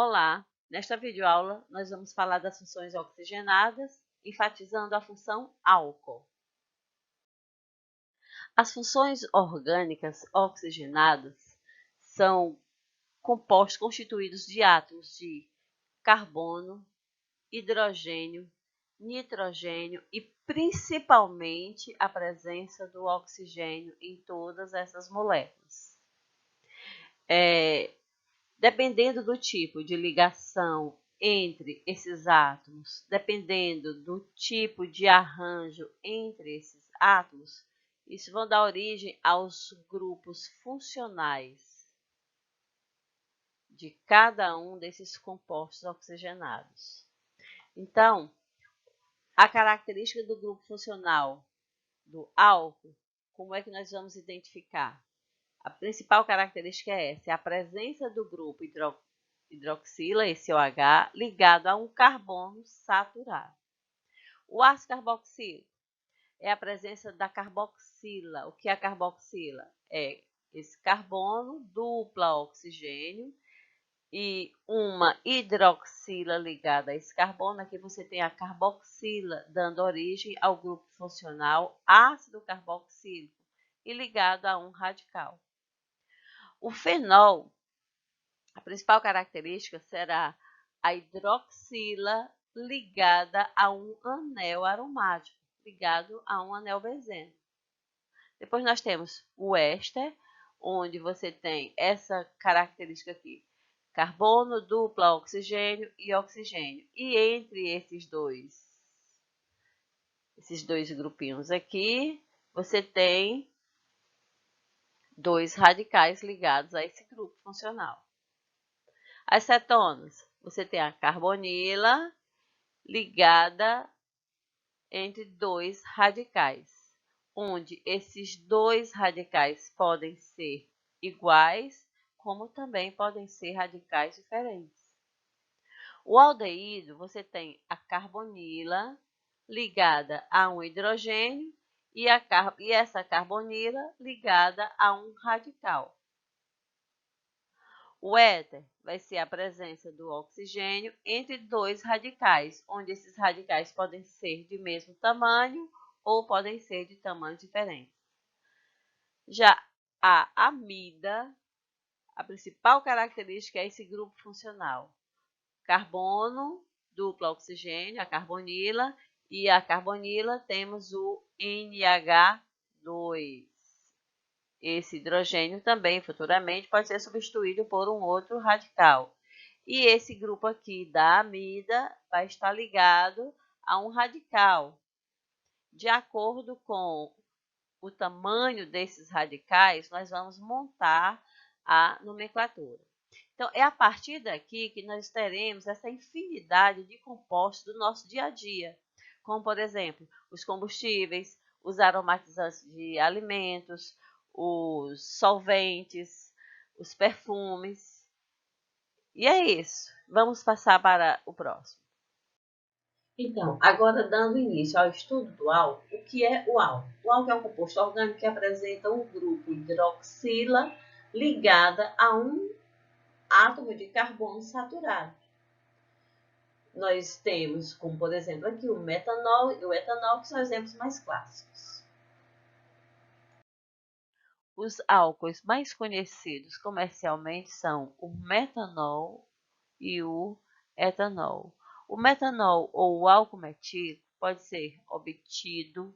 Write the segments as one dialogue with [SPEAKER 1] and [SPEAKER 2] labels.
[SPEAKER 1] Olá! Nesta videoaula, nós vamos falar das funções oxigenadas, enfatizando a função álcool. As funções orgânicas oxigenadas são compostos constituídos de átomos de carbono, hidrogênio, nitrogênio e principalmente a presença do oxigênio em todas essas moléculas. Dependendo do tipo de ligação entre esses átomos, dependendo do tipo de arranjo entre esses átomos, isso vão dar origem aos grupos funcionais de cada um desses compostos oxigenados. Então, a característica do grupo funcional do álcool, como é que nós vamos identificar? A principal característica é essa, é a presença do grupo hidroxila, esse OH, ligado a um carbono saturado. O ácido carboxílico é a presença da carboxila. O que é a carboxila? É esse carbono, dupla oxigênio e uma hidroxila ligada a esse carbono. Aqui você tem a carboxila, dando origem ao grupo funcional ácido carboxílico e ligado a um radical. O fenol, a principal característica será a hidroxila ligada a um anel aromático, ligado a um anel benzeno. Depois nós temos o éster, onde você tem essa característica aqui, carbono, dupla oxigênio e oxigênio. E entre esses dois grupinhos aqui, você tem dois radicais ligados a esse grupo funcional. As cetonas, você tem a carbonila ligada entre dois radicais, onde esses dois radicais podem ser iguais, como também podem ser radicais diferentes. O aldeído, você tem a carbonila ligada a um hidrogênio e essa carbonila ligada a um radical. O éter vai ser a presença do oxigênio entre dois radicais, onde esses radicais podem ser de mesmo tamanho ou podem ser de tamanhos diferentes. Já a amida, a principal característica é esse grupo funcional. Carbono, dupla oxigênio, a carbonila, e a carbonila temos o NH2. Esse hidrogênio também, futuramente, pode ser substituído por um outro radical. E esse grupo aqui da amida vai estar ligado a um radical. De acordo com o tamanho desses radicais, nós vamos montar a nomenclatura. Então, é a partir daqui que nós teremos essa infinidade de compostos do nosso dia a dia, como, por exemplo, os combustíveis, os aromatizantes de alimentos, os solventes, os perfumes. E é isso. Vamos passar para o próximo. Então, agora dando início ao estudo do álcool, o que é o álcool? O álcool é um composto orgânico que apresenta um grupo hidroxila ligada a um átomo de carbono saturado. Nós temos, como por exemplo aqui, o metanol e o etanol, que são exemplos mais clássicos. Os álcoois mais conhecidos comercialmente são o metanol e o etanol. O metanol ou o álcool metílico pode ser obtido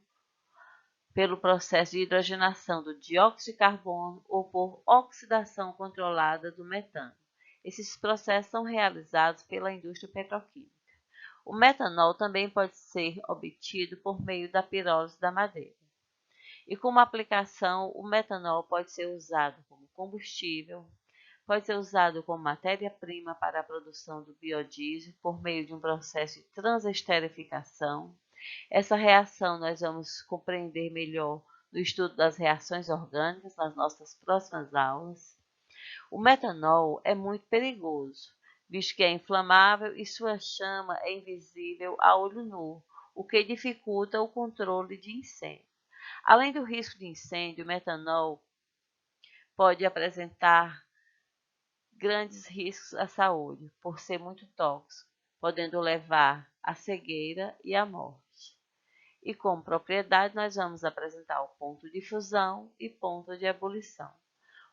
[SPEAKER 1] pelo processo de hidrogenação do dióxido de carbono ou por oxidação controlada do metano. Esses processos são realizados pela indústria petroquímica. O metanol também pode ser obtido por meio da pirólise da madeira. E como aplicação, o metanol pode ser usado como combustível, pode ser usado como matéria-prima para a produção do biodiesel por meio de um processo de transesterificação. Essa reação nós vamos compreender melhor no estudo das reações orgânicas nas nossas próximas aulas. O metanol é muito perigoso, visto que é inflamável e sua chama é invisível a olho nu, o que dificulta o controle de incêndio. Além do risco de incêndio, o metanol pode apresentar grandes riscos à saúde, por ser muito tóxico, podendo levar à cegueira e à morte. E como propriedade, nós vamos apresentar o ponto de fusão e ponto de ebulição.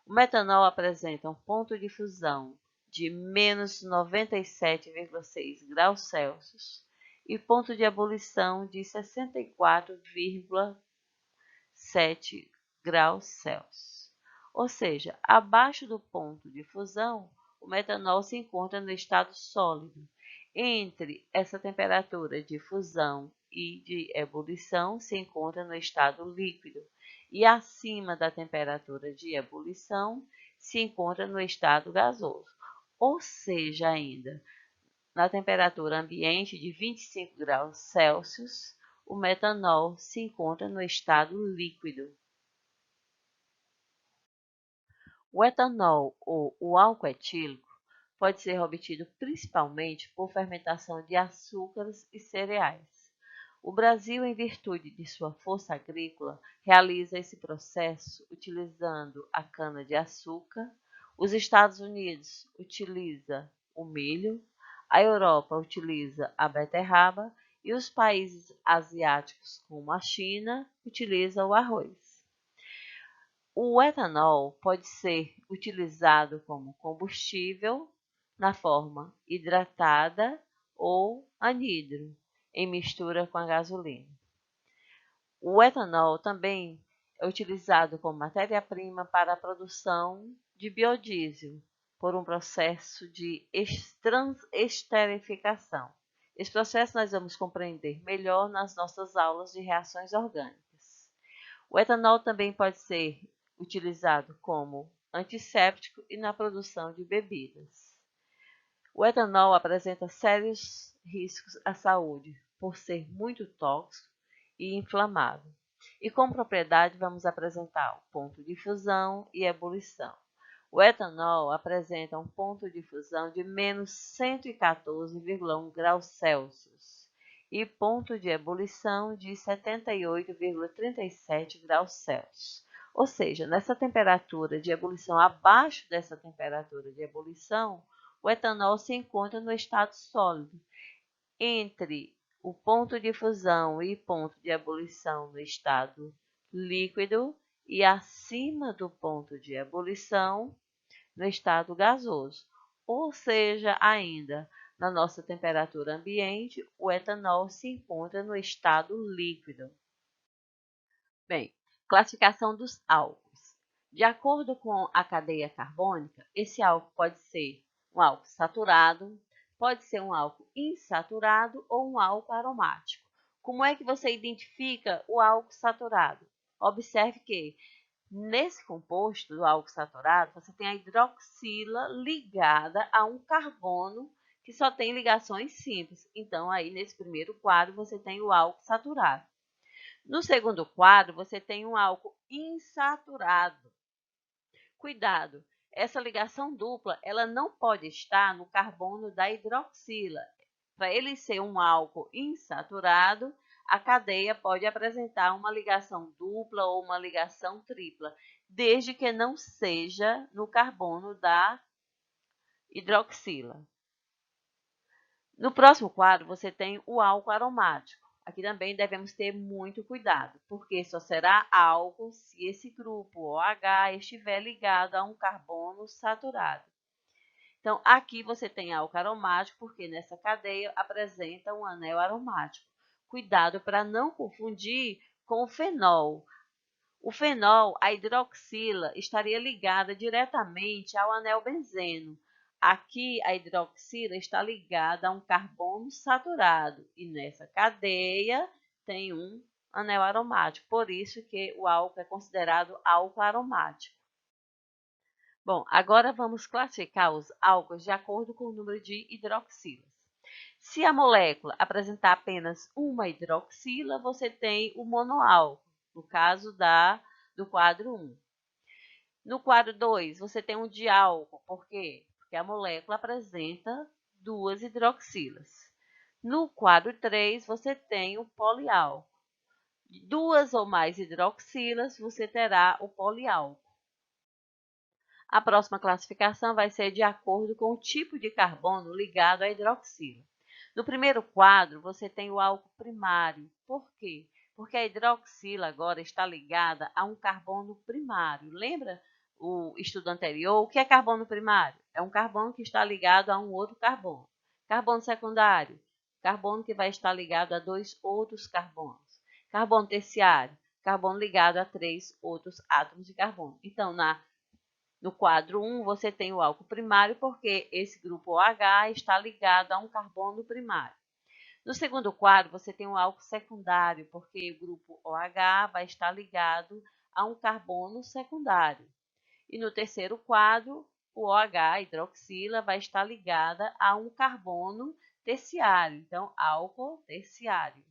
[SPEAKER 1] O metanol apresenta um ponto de fusão de menos 97,6 graus Celsius e ponto de ebulição de 64,7 graus Celsius. Ou seja, abaixo do ponto de fusão, o metanol se encontra no estado sólido. Entre essa temperatura de fusão e de ebulição, se encontra no estado líquido. E acima da temperatura de ebulição, se encontra no estado gasoso. Ou seja, ainda, na temperatura ambiente de 25 graus Celsius, o metanol se encontra no estado líquido. O etanol ou o álcool etílico pode ser obtido principalmente por fermentação de açúcares e cereais. O Brasil, em virtude de sua força agrícola, realiza esse processo utilizando a cana-de-açúcar. Os Estados Unidos utiliza o milho, a Europa utiliza a beterraba e os países asiáticos, como a China, utilizam o arroz. O etanol pode ser utilizado como combustível na forma hidratada ou anidro, em mistura com a gasolina. O etanol também é utilizado como matéria-prima para a produção de biodiesel, por um processo de transesterificação. Esse processo nós vamos compreender melhor nas nossas aulas de reações orgânicas. O etanol também pode ser utilizado como antisséptico e na produção de bebidas. O etanol apresenta sérios riscos à saúde por ser muito tóxico e inflamável. E como propriedade vamos apresentar o ponto de fusão e ebulição. O etanol apresenta um ponto de fusão de menos 114,1 graus Celsius e ponto de ebulição de 78,37 graus Celsius. Ou seja, nessa temperatura de ebulição, abaixo dessa temperatura de ebulição, o etanol se encontra no estado sólido. Entre o ponto de fusão e ponto de ebulição no estado líquido e acima do ponto de ebulição no estado gasoso. Ou seja, ainda na nossa temperatura ambiente, o etanol se encontra no estado líquido. Bem, classificação dos álcools. De acordo com a cadeia carbônica, esse álcool pode ser um álcool saturado, pode ser um álcool insaturado ou um álcool aromático. Como é que você identifica o álcool saturado? Observe que nesse composto do álcool saturado, você tem a hidroxila ligada a um carbono que só tem ligações simples. Então, aí nesse primeiro quadro, você tem o álcool saturado. No segundo quadro, você tem um álcool insaturado. Cuidado, essa ligação dupla ela não pode estar no carbono da hidroxila. Para ele ser um álcool insaturado, a cadeia pode apresentar uma ligação dupla ou uma ligação tripla, desde que não seja no carbono da hidroxila. No próximo quadro, você tem o álcool aromático. Aqui também devemos ter muito cuidado, porque só será álcool se esse grupo OH estiver ligado a um carbono saturado. Então, aqui você tem álcool aromático, porque nessa cadeia apresenta um anel aromático. Cuidado para não confundir com o fenol. O fenol, a hidroxila, estaria ligada diretamente ao anel benzeno. Aqui, a hidroxila está ligada a um carbono saturado e nessa cadeia tem um anel aromático. Por isso que o álcool é considerado álcool aromático. Bom, agora vamos classificar os álcools de acordo com o número de hidroxilas. Se a molécula apresentar apenas uma hidroxila, você tem o monoálcool, no caso do quadro 1. No quadro 2, você tem um diálcool. Por quê? Porque a molécula apresenta duas hidroxilas. No quadro 3, você tem o poliálcool. De duas ou mais hidroxilas, você terá o poliálcool. A próxima classificação vai ser de acordo com o tipo de carbono ligado à hidroxila. No primeiro quadro, você tem o álcool primário. Por quê? Porque a hidroxila agora está ligada a um carbono primário. Lembra o estudo anterior? O que é carbono primário? É um carbono que está ligado a um outro carbono. Carbono secundário, carbono que vai estar ligado a 2 outros carbonos. Carbono terciário, carbono ligado a 3 outros átomos de carbono. Então, no quadro 1, você tem o álcool primário, porque esse grupo OH está ligado a um carbono primário. No segundo quadro, você tem o álcool secundário, porque o grupo OH vai estar ligado a um carbono secundário. E no terceiro quadro, o OH, a hidroxila, vai estar ligada a um carbono terciário. Então, álcool terciário.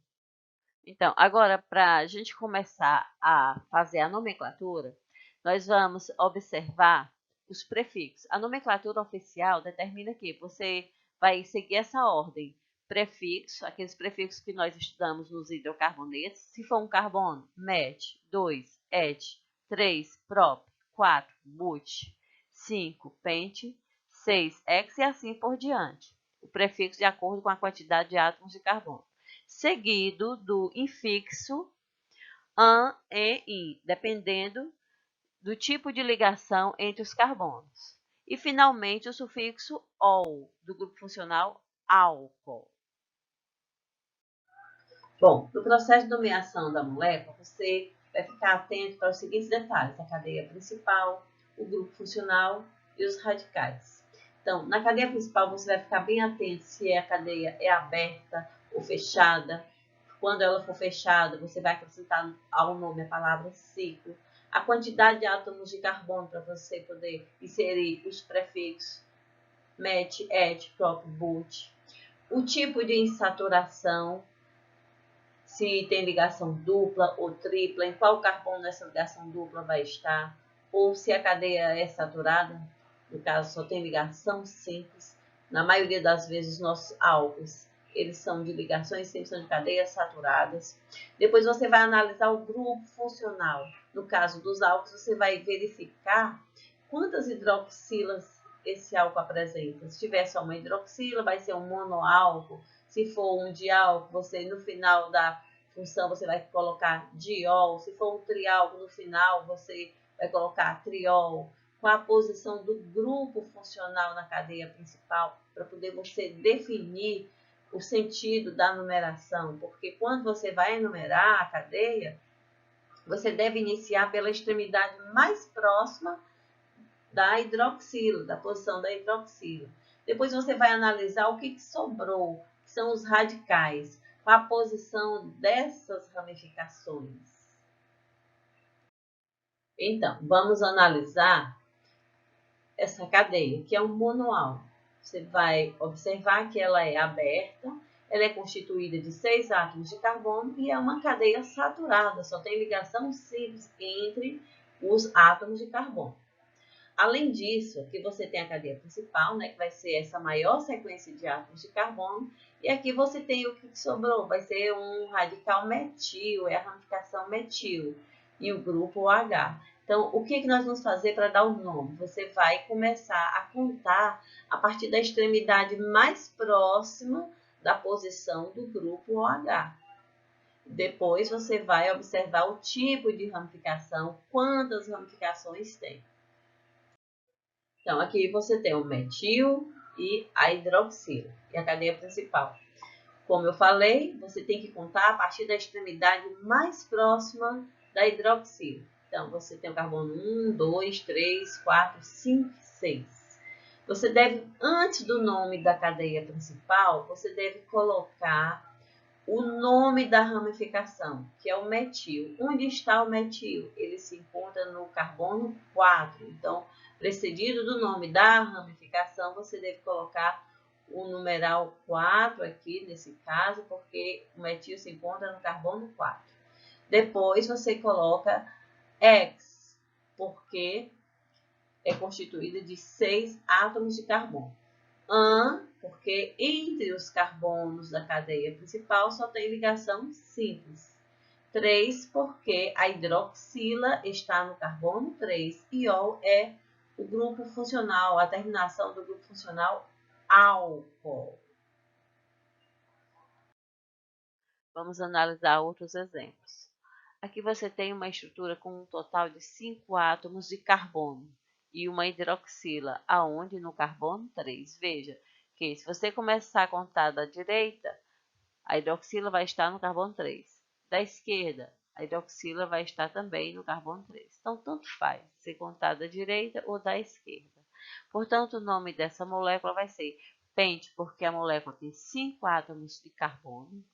[SPEAKER 1] Então, agora, para a gente começar a fazer a nomenclatura, nós vamos observar os prefixos. A nomenclatura oficial determina que você vai seguir essa ordem. Prefixo, aqueles prefixos que nós estudamos nos hidrocarbonetos. Se for um carbono, met, 2, et, 3, prop, 4, but, 5, pente, 6, hex e assim por diante. O prefixo de acordo com a quantidade de átomos de carbono. Seguido do infixo an e in, dependendo do tipo de ligação entre os carbonos. E, finalmente, o sufixo ol, do grupo funcional álcool. Bom, no processo de nomeação da molécula, você vai ficar atento para os seguintes detalhes: a cadeia principal, o grupo funcional e os radicais. Então, na cadeia principal, você vai ficar bem atento se a cadeia é aberta ou fechada. Quando ela for fechada, você vai acrescentar ao nome a palavra ciclo, a quantidade de átomos de carbono para você poder inserir os prefixos met, et, prop, but, o tipo de insaturação, se tem ligação dupla ou tripla, em qual carbono essa ligação dupla vai estar, ou se a cadeia é saturada, no caso só tem ligação simples. Na maioria das vezes, os nossos álcools, eles são de ligações simples, são de cadeias saturadas. Depois você vai analisar o grupo funcional. No caso dos álcools, você vai verificar quantas hidroxilas esse álcool apresenta. Se tiver só uma hidroxila, vai ser um monoálcool. Se for um diálcool, você no final da função você vai colocar diol. Se for um triálcool, no final você vai colocar triol. Com a posição do grupo funcional na cadeia principal, para poder você definir o sentido da numeração. Porque quando você vai enumerar a cadeia, você deve iniciar pela extremidade mais próxima da hidroxila, da posição da hidroxila. Depois você vai analisar o que sobrou, que são os radicais, com a posição dessas ramificações. Então, vamos analisar essa cadeia, que é um monoálcool. Você vai observar que ela é aberta, ela é constituída de 6 átomos de carbono e é uma cadeia saturada, só tem ligação simples entre os átomos de carbono. Além disso, aqui você tem a cadeia principal, né, que vai ser essa maior sequência de átomos de carbono, e aqui você tem o que sobrou, vai ser um radical metil, é a ramificação metil, e o grupo OH. Então, o que nós vamos fazer para dar o nome? Você vai começar a contar a partir da extremidade mais próxima da posição do grupo OH. Depois você vai observar o tipo de ramificação, quantas ramificações tem. Então, aqui você tem o metil e a hidroxila, e a cadeia principal. Como eu falei, você tem que contar a partir da extremidade mais próxima da hidroxila. Então, você tem o carbono 1, 2, 3, 4, 5, 6. Você deve, antes do nome da cadeia principal, você deve colocar o nome da ramificação, que é o metil. Onde está o metil? Ele se encontra no carbono 4. Então, precedido do nome da ramificação, você deve colocar o numeral 4 aqui, nesse caso, porque o metil se encontra no carbono 4. Depois, você coloca X, porque é constituída de 6 átomos de carbono. An, porque entre os carbonos da cadeia principal só tem ligação simples. 3, porque a hidroxila está no carbono 3 e ol é o grupo funcional, a terminação do grupo funcional álcool. Vamos analisar outros exemplos. Aqui você tem uma estrutura com um total de 5 átomos de carbono e uma hidroxila, aonde no carbono 3. Veja que se você começar a contar da direita, a hidroxila vai estar no carbono 3. Da esquerda, a hidroxila vai estar também no carbono 3. Então, tanto faz se contar da direita ou da esquerda. Portanto, o nome dessa molécula vai ser pente, porque a molécula tem 5 átomos de carbono.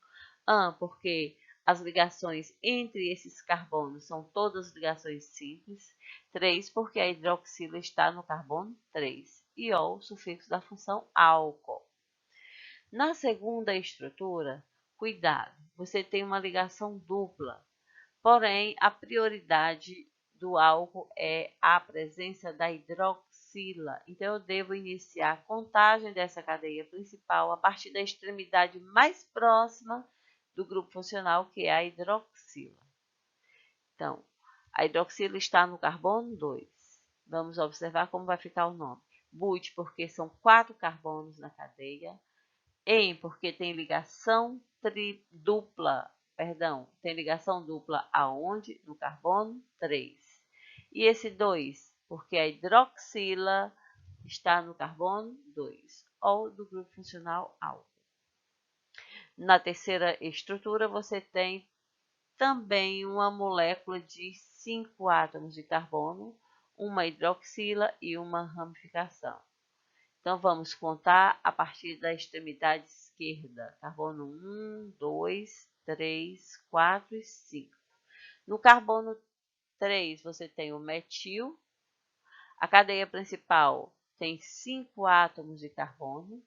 [SPEAKER 1] Porque as ligações entre esses carbonos são todas ligações simples. 3, porque a hidroxila está no carbono 3. E O, sufixo da função álcool. Na segunda estrutura, cuidado, você tem uma ligação dupla. Porém, a prioridade do álcool é a presença da hidroxila. Então, eu devo iniciar a contagem dessa cadeia principal a partir da extremidade mais próxima do grupo funcional, que é a hidroxila. Então, a hidroxila está no carbono 2. Vamos observar como vai ficar o nome. But, porque são 4 carbonos na cadeia. En, porque tem ligação dupla. Tem ligação dupla aonde? No carbono 3. E esse 2, porque a hidroxila está no carbono 2, ou do grupo funcional álcool. Na terceira estrutura, você tem também uma molécula de 5 átomos de carbono, uma hidroxila e uma ramificação. Então, vamos contar a partir da extremidade esquerda. Carbono 1, 2, 3, 4 e 5. No carbono 3, você tem o metil. A cadeia principal tem 5 átomos de carbono.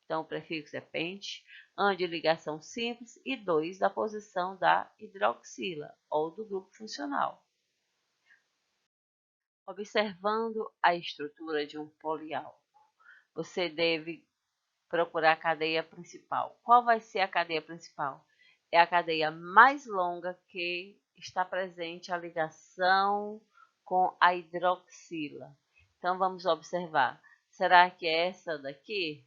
[SPEAKER 1] Então, o prefixo é pente, de ligação simples, e 2 da posição da hidroxila, ou do grupo funcional. Observando a estrutura de um poliálcool, você deve procurar a cadeia principal. Qual vai ser a cadeia principal? É a cadeia mais longa que está presente a ligação com a hidroxila. Então, vamos observar. Será que é essa daqui?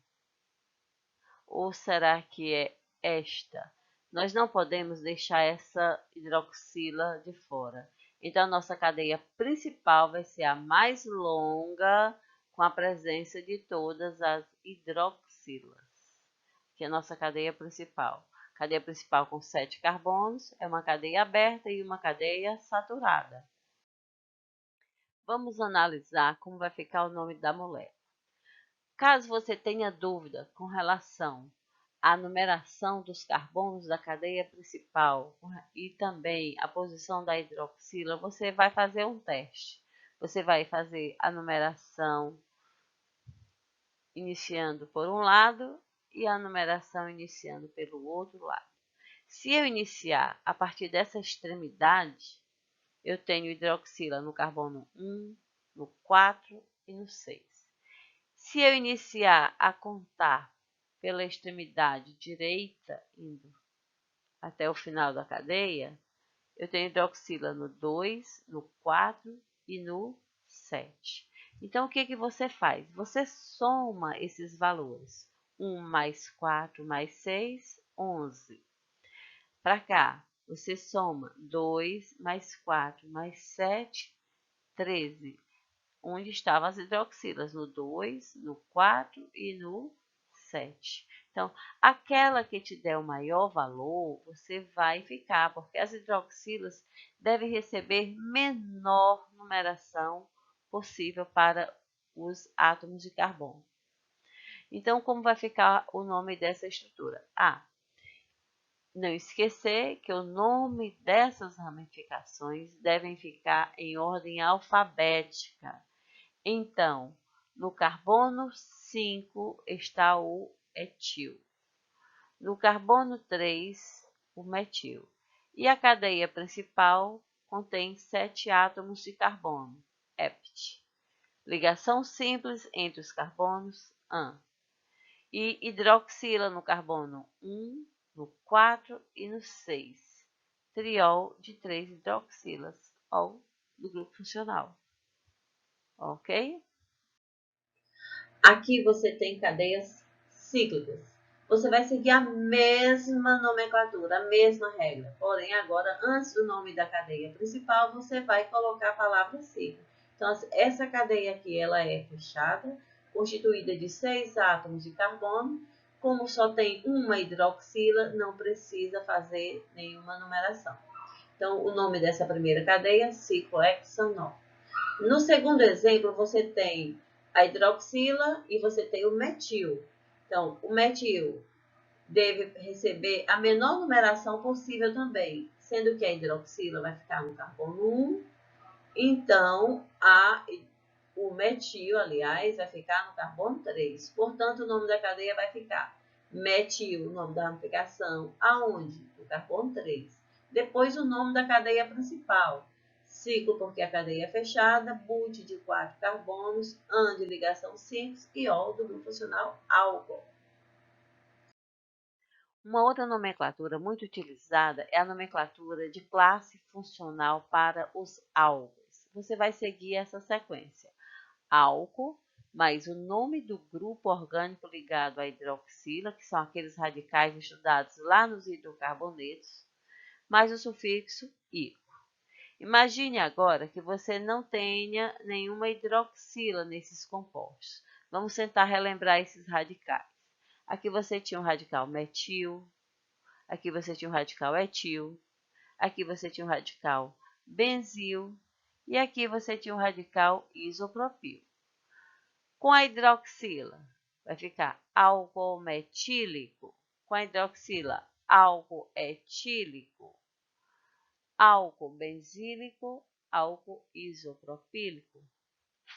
[SPEAKER 1] Ou será que é esta? Nós não podemos deixar essa hidroxila de fora. Então, a nossa cadeia principal vai ser a mais longa, com a presença de todas as hidroxilas, que é a nossa cadeia principal. Cadeia principal com 7 carbonos, é uma cadeia aberta e uma cadeia saturada. Vamos analisar como vai ficar o nome da molécula. Caso você tenha dúvida com relação à numeração dos carbonos da cadeia principal e também a posição da hidroxila, você vai fazer um teste. Você vai fazer a numeração iniciando por um lado e a numeração iniciando pelo outro lado. Se eu iniciar a partir dessa extremidade, eu tenho hidroxila no carbono 1, no 4 e no 6. Se eu iniciar a contar pela extremidade direita, indo até o final da cadeia, eu tenho hidroxila no 2, no 4 e no 7. Então, o que você faz? Você soma esses valores. 1 mais 4 mais 6, 11. Para cá, você soma 2 mais 4 mais 7, 13. Onde estavam as hidroxilas? No 2, no 4 e no 7. Então, aquela que te der o maior valor, você vai ficar, porque as hidroxilas devem receber menor numeração possível para os átomos de carbono. Então, como vai ficar o nome dessa estrutura? Não esquecer que o nome dessas ramificações devem ficar em ordem alfabética. Então, no carbono 5 está o etil. No carbono 3, o metil. E a cadeia principal contém 7 átomos de carbono, hept. Ligação simples entre os carbonos, AN. E hidroxila no carbono 1, no 4 e no 6. Triol de 3 hidroxilas, ou do grupo funcional. Ok? Aqui você tem cadeias cíclicas. Você vai seguir a mesma nomenclatura, a mesma regra. Porém, agora, antes do nome da cadeia principal, você vai colocar a palavra cíclica. Então, essa cadeia aqui, ela é fechada, constituída de 6 átomos de carbono. Como só tem uma hidroxila, não precisa fazer nenhuma numeração. Então, o nome dessa primeira cadeia é ciclohexanol. No segundo exemplo, você tem a hidroxila e você tem o metil. Então, o metil deve receber a menor numeração possível também, sendo que a hidroxila vai ficar no carbono 1, então o metil, aliás, vai ficar no carbono 3. Portanto, o nome da cadeia vai ficar metil, o nome da ramificação, aonde? No carbono 3. Depois, o nome da cadeia principal. Ciclo, porque a cadeia é fechada, but de 4 carbonos, an de ligação simples e ol do grupo funcional álcool. Uma outra nomenclatura muito utilizada é a nomenclatura de classe funcional para os álcoois. Você vai seguir essa sequência. Álcool, mais o nome do grupo orgânico ligado à hidroxila, que são aqueles radicais estudados lá nos hidrocarbonetos, mais o sufixo -ico. Imagine agora que você não tenha nenhuma hidroxila nesses compostos. Vamos tentar relembrar esses radicais. Aqui você tinha um radical metil, aqui você tinha um radical etil, aqui você tinha um radical benzil e aqui você tinha um radical isopropil. Com a hidroxila, vai ficar álcool metílico. Com a hidroxila, álcool etílico, álcool benzílico, álcool isopropílico.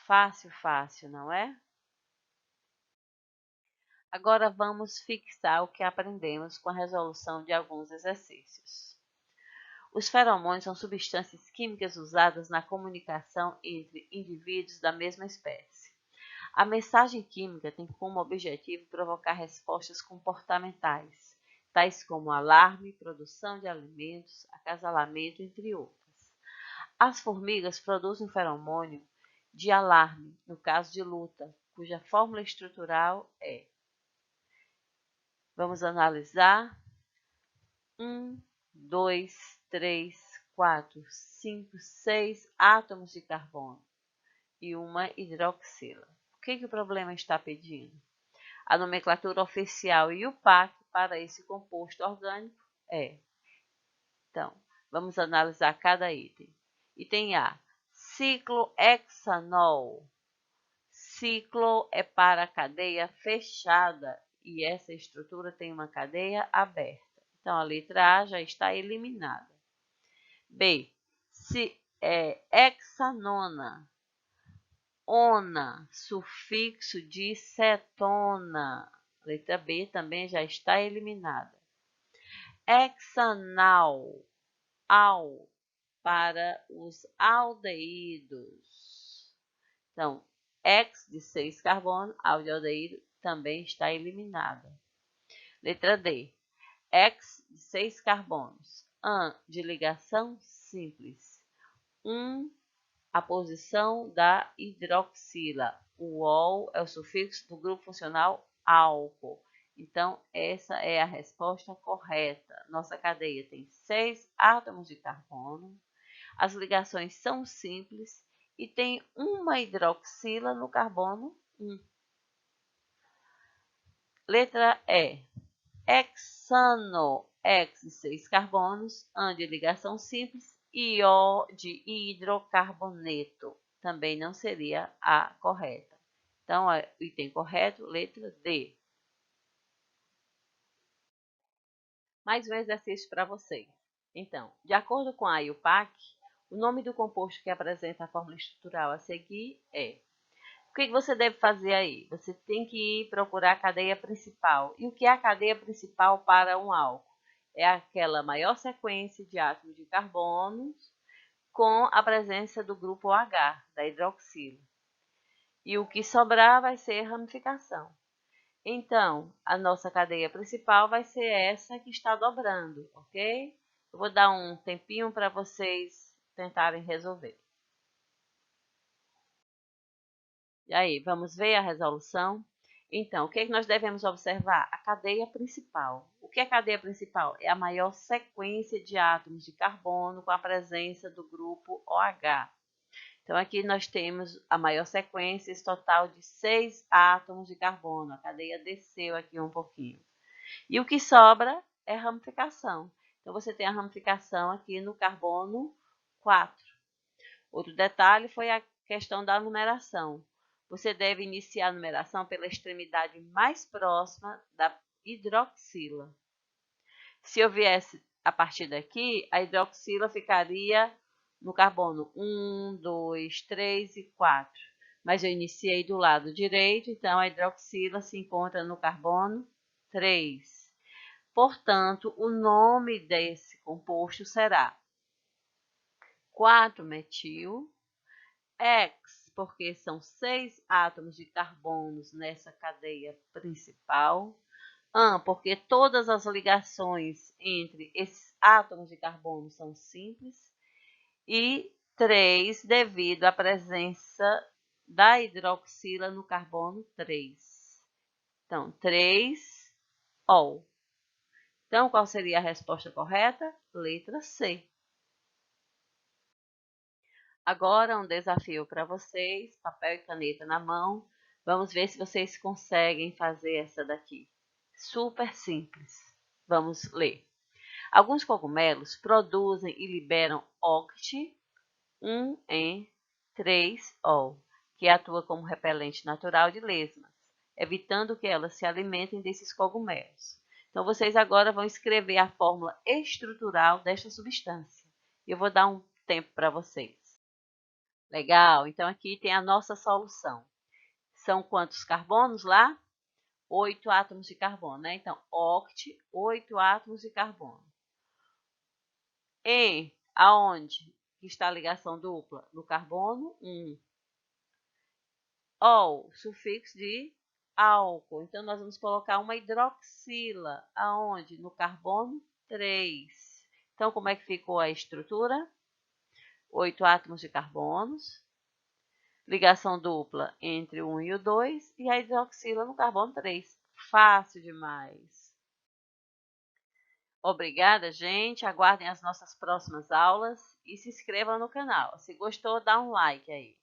[SPEAKER 1] Fácil, fácil, não é? Agora vamos fixar o que aprendemos com a resolução de alguns exercícios. Os feromônios são substâncias químicas usadas na comunicação entre indivíduos da mesma espécie. A mensagem química tem como objetivo provocar respostas comportamentais, tais como alarme, produção de alimentos, acasalamento, entre outras. As formigas produzem feromônio de alarme, no caso de luta, cuja fórmula estrutural é. Vamos analisar. 1, 2, 3, 4, 5, 6 átomos de carbono e uma hidroxila. O que o problema está pedindo? A nomenclatura oficial e o PAC para esse composto orgânico é. Então, vamos analisar cada item. Item A, ciclohexanol. Ciclo é para a cadeia fechada e essa estrutura tem uma cadeia aberta. Então, a letra A já está eliminada. B, hexanona. Ona, sufixo de cetona. Letra B também já está eliminada. Hexanal, al, para os aldeídos. Então, hex de 6 carbono, al de aldeído, também está eliminada. Letra D, hex de 6 carbonos, an de ligação simples. A posição da hidroxila. O ol é o sufixo do grupo funcional álcool. Então, essa é a resposta correta. Nossa cadeia tem 6 átomos de carbono. As ligações são simples e tem uma hidroxila no carbono 1. Letra E. Hexano, hex de 6 carbonos, an de ligação simples, e O de hidrocarboneto. Também não seria a correta. Então, o item correto, letra D. Mais um exercício para vocês. Então, de acordo com a IUPAC, o nome do composto que apresenta a fórmula estrutural a seguir é. O que você deve fazer aí? Você tem que ir procurar a cadeia principal. E o que é a cadeia principal para um álcool? É aquela maior sequência de átomos de carbono com a presença do grupo H, da hidroxila. E o que sobrar vai ser ramificação. Então, a nossa cadeia principal vai ser essa que está dobrando, ok? Eu vou dar um tempinho para vocês tentarem resolver. E aí, vamos ver a resolução? Então, o que é que nós devemos observar? A cadeia principal. O que é a cadeia principal? É a maior sequência de átomos de carbono com a presença do grupo OH. Então, aqui nós temos a maior sequência, esse total de 6 átomos de carbono. A cadeia desceu aqui um pouquinho. E o que sobra é ramificação. Então, você tem a ramificação aqui no carbono 4. Outro detalhe foi a questão da numeração. Você deve iniciar a numeração pela extremidade mais próxima da hidroxila. Se eu viesse a partir daqui, a hidroxila ficaria no carbono 1, 2, 3 e 4. Mas eu iniciei do lado direito, então a hidroxila se encontra no carbono 3. Portanto, o nome desse composto será 4-metil, X, porque são 6 átomos de carbonos nessa cadeia principal. Porque todas as ligações entre esses átomos de carbono são simples. E 3, devido à presença da hidroxila no carbono 3. Então, 3, OL. Então, qual seria a resposta correta? Letra C. Agora, um desafio para vocês, papel e caneta na mão. Vamos ver se vocês conseguem fazer essa daqui. Super simples. Vamos ler. Alguns cogumelos produzem e liberam OCT 1N3-ol, que atua como repelente natural de lesmas, evitando que elas se alimentem desses cogumelos. Então, vocês agora vão escrever a fórmula estrutural desta substância. Eu vou dar um tempo para vocês. Legal, então aqui tem a nossa solução. São quantos carbonos lá? 8 átomos de carbono, né? Então, OCT, 8 átomos de carbono. E aonde está a ligação dupla? No carbono 1. Ol, sufixo de álcool. Então, nós vamos colocar uma hidroxila. Aonde? No carbono 3. Então, como é que ficou a estrutura? 8 átomos de carbonos. Ligação dupla entre o 1 e o 2 e a hidroxila no carbono 3. Fácil demais. Obrigada, gente. Aguardem as nossas próximas aulas e se inscrevam no canal. Se gostou, dá um like aí.